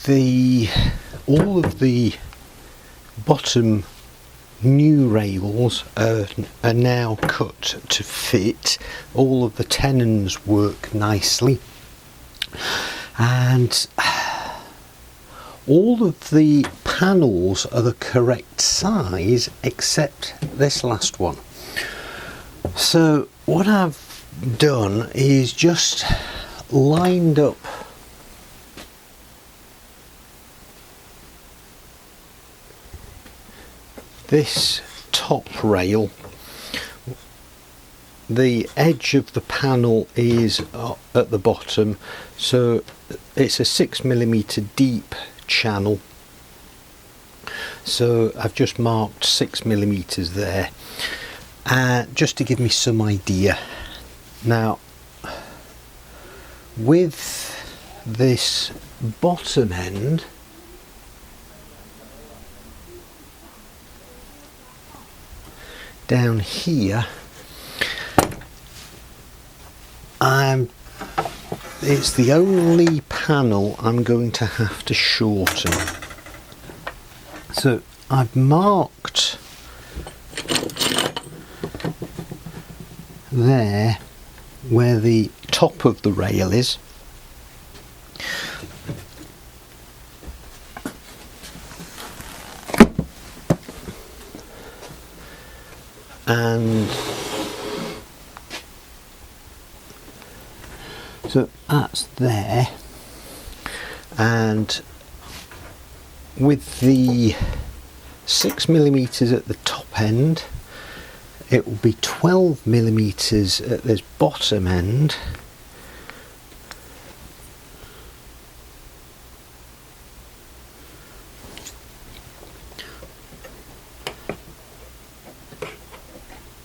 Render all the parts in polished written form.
all of the bottom new rails are now cut to fit. All of the tenons work nicely, and all of the panels are the correct size except this last one. So what I've done is just lined up this top rail. The edge of the panel is at the bottom, so it's a 6mm deep channel, so I've just marked 6mm there, just to give me some idea. Now with this bottom end, down here, it's the only panel I'm going to have to shorten. So I've marked there where the top of the rail is, and so that's there, and with the 6mm at the top end, it will be 12mm at this bottom end,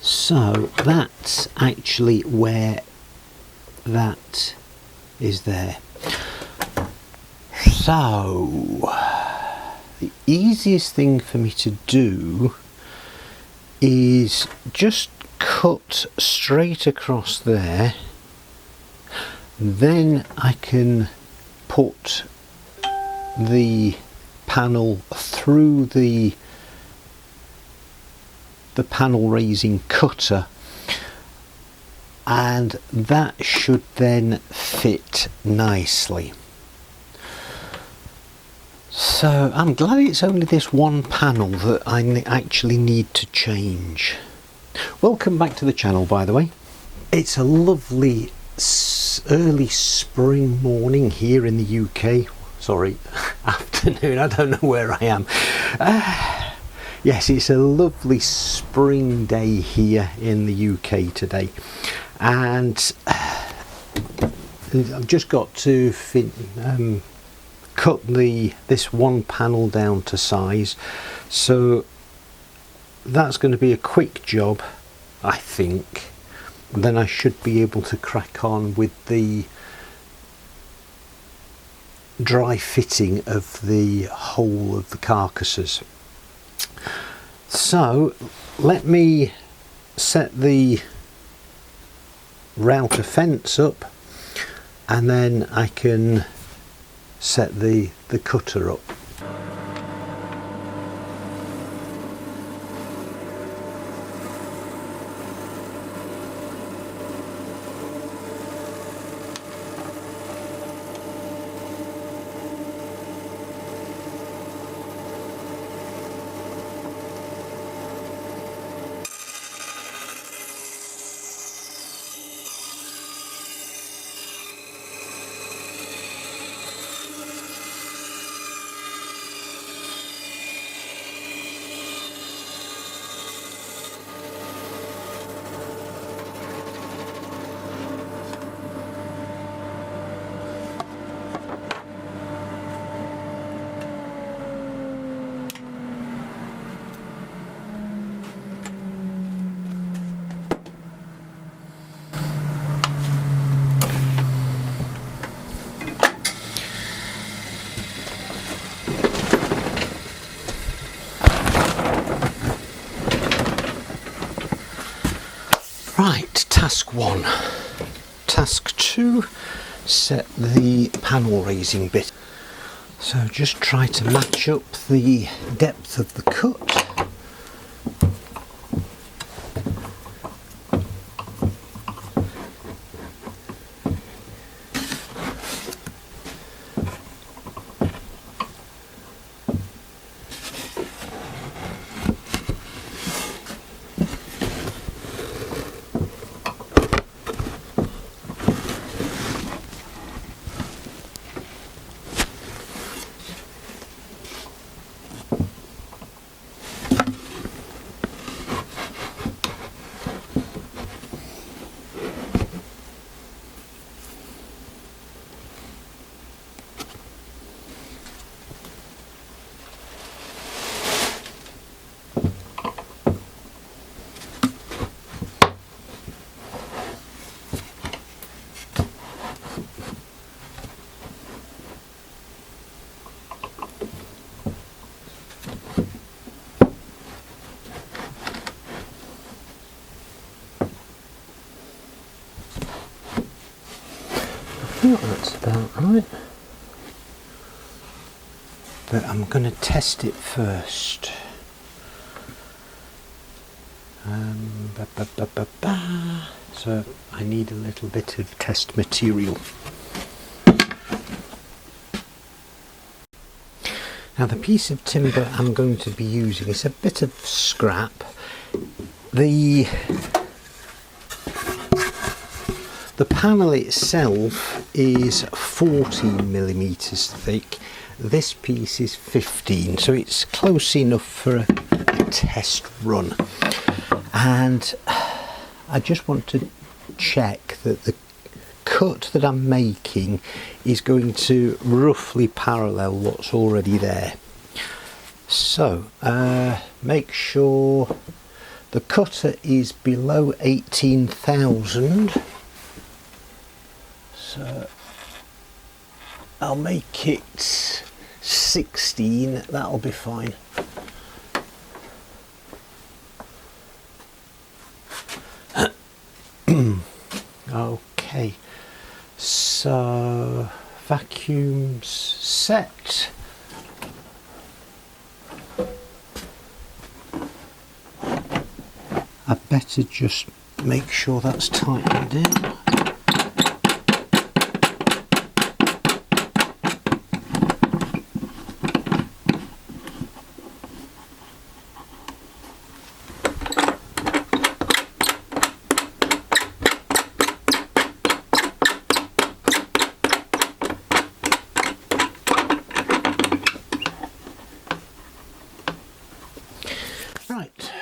so that's actually where that is there. So the easiest thing for me to do is just cut straight across there, then I can put the panel through the panel raising cutter, and that should then fit nicely. So I'm glad it's only this one panel that I actually need to change. Welcome back to the channel, by the way. It's a lovely early spring morning here in the UK. Sorry, afternoon, I don't know where I am. Yes, it's a lovely spring day here in the UK today, and I've just got to cut this one panel down to size, so that's going to be a quick job, I think. Then I should be able to crack on with the dry fitting of the whole of the carcasses. So let me set the router fence up, and then I can set the cutter up. Right, task 1. Task 2, set the panel raising bit. So just try to match up the depth of the cut. I think that's about right, but I'm going to test it first. So I need a little bit of test material. Now the piece of timber I'm going to be using is a bit of scrap. The panel itself is 14mm thick. This piece is 15, so it's close enough for a test run. And I just want to check that the cut that I'm making is going to roughly parallel what's already there. So make sure the cutter is below 18,000. So I'll make it 16, that'll be fine. Okay, so vacuum's set. I better just make sure that's tightened in. Right.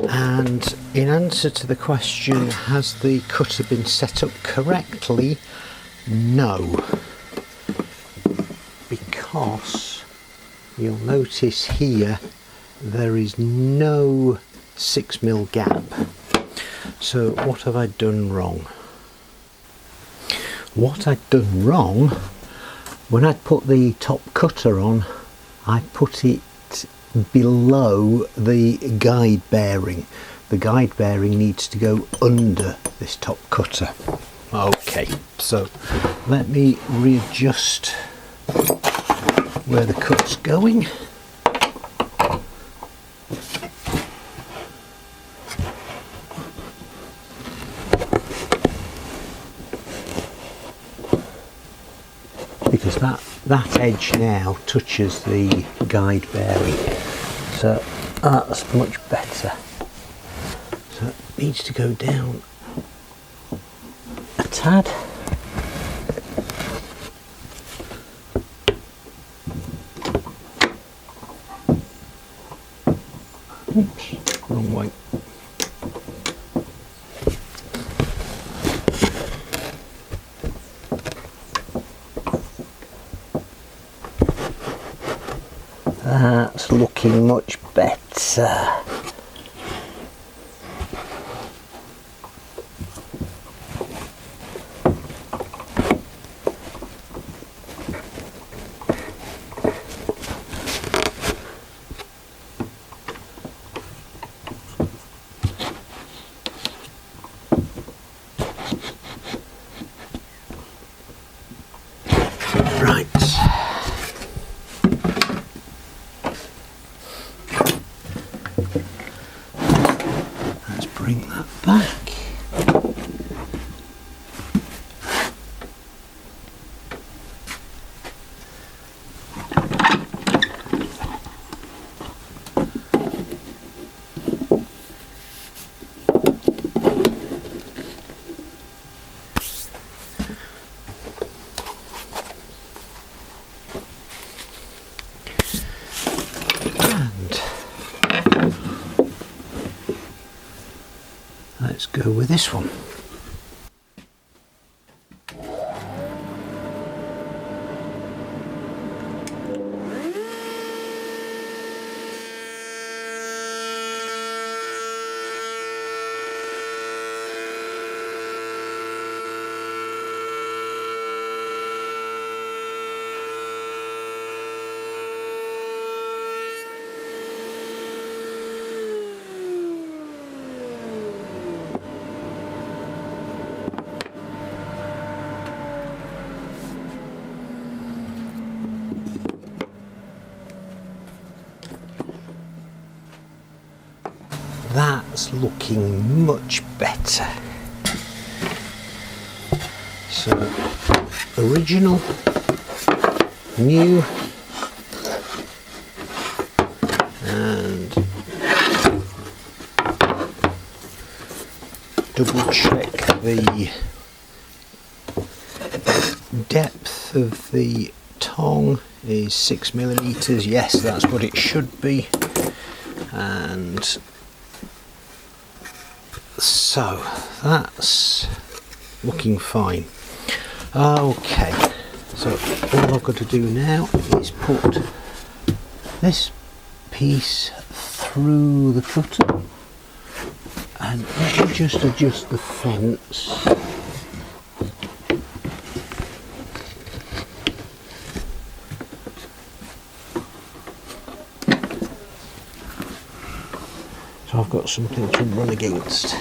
And in answer to the question, has the cutter been set up correctly? No, because you'll notice here there is no 6mm gap. So what have I done wrong? What I'd done wrong, when I put the top cutter on, I put it below the guide bearing. The guide bearing needs to go under this top cutter. Okay, so let me readjust where the cut's going. Because that edge now touches the guide bearing, so that's much better. So it needs to go down a tad. Oops, wrong way. That's looking much better. Right. Let's bring that back. Let's go with this one. That's looking much better. So, original, new, and double check the depth of the tongue is 6mm. Yes, that's what it should be. And so that's looking fine. Okay, so all I've got to do now is put this piece through the cutter, and let me just adjust the fence. So I've got something to run against.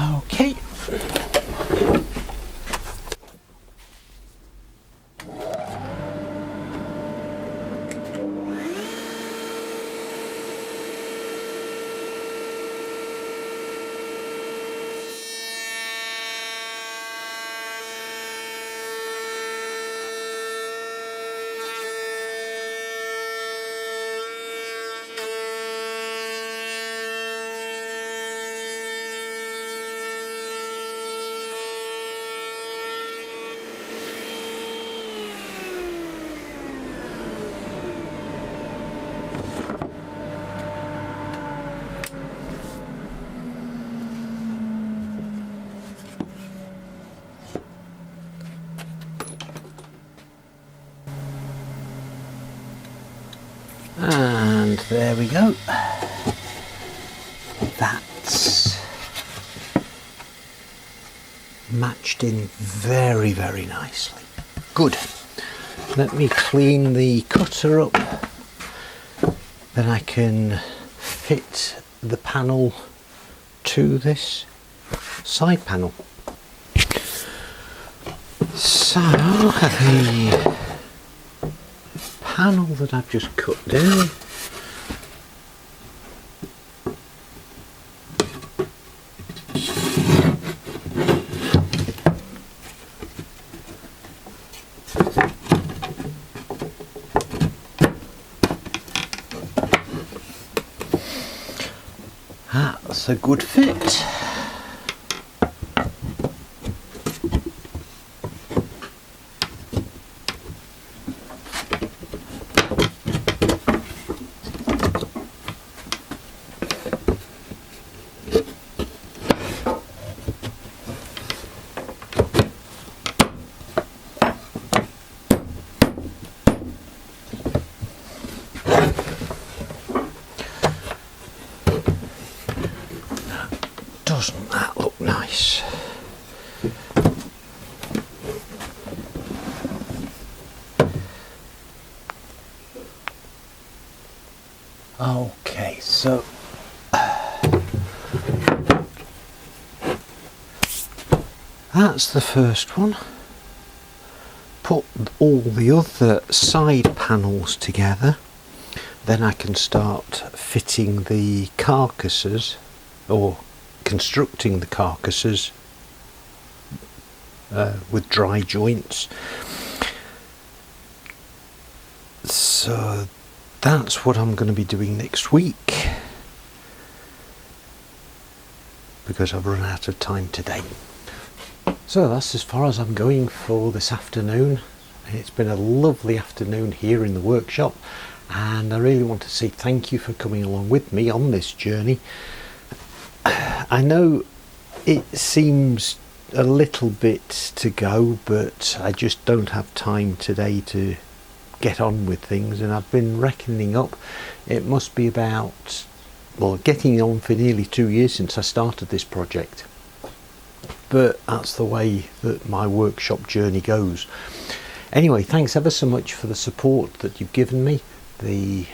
Okay. And there we go. That's matched in very, very nicely. Good. Let me clean the cutter up, then I can fit the panel to this side panel. So look at the panel that I've just cut down. That's a good fit. Doesn't that look nice? Okay, so that's the first one. Put all the other side panels together, then I can start fitting the carcasses, or constructing the carcasses with dry joints. So that's what I'm going to be doing next week, because I've run out of time today. So that's as far as I'm going for this afternoon. It's been a lovely afternoon here in the workshop, and I really want to say thank you for coming along with me on this journey. I know it seems a little bit to go, but I just don't have time today to get on with things, and I've been reckoning up, it must be about, well, getting on for nearly 2 years since I started this project. But that's the way that my workshop journey goes. Anyway, thanks ever so much for the support that you've given me, the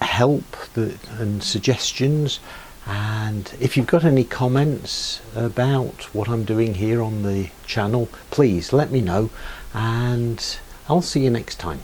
help and suggestions. And if you've got any comments about what I'm doing here on the channel, please let me know, and I'll see you next time.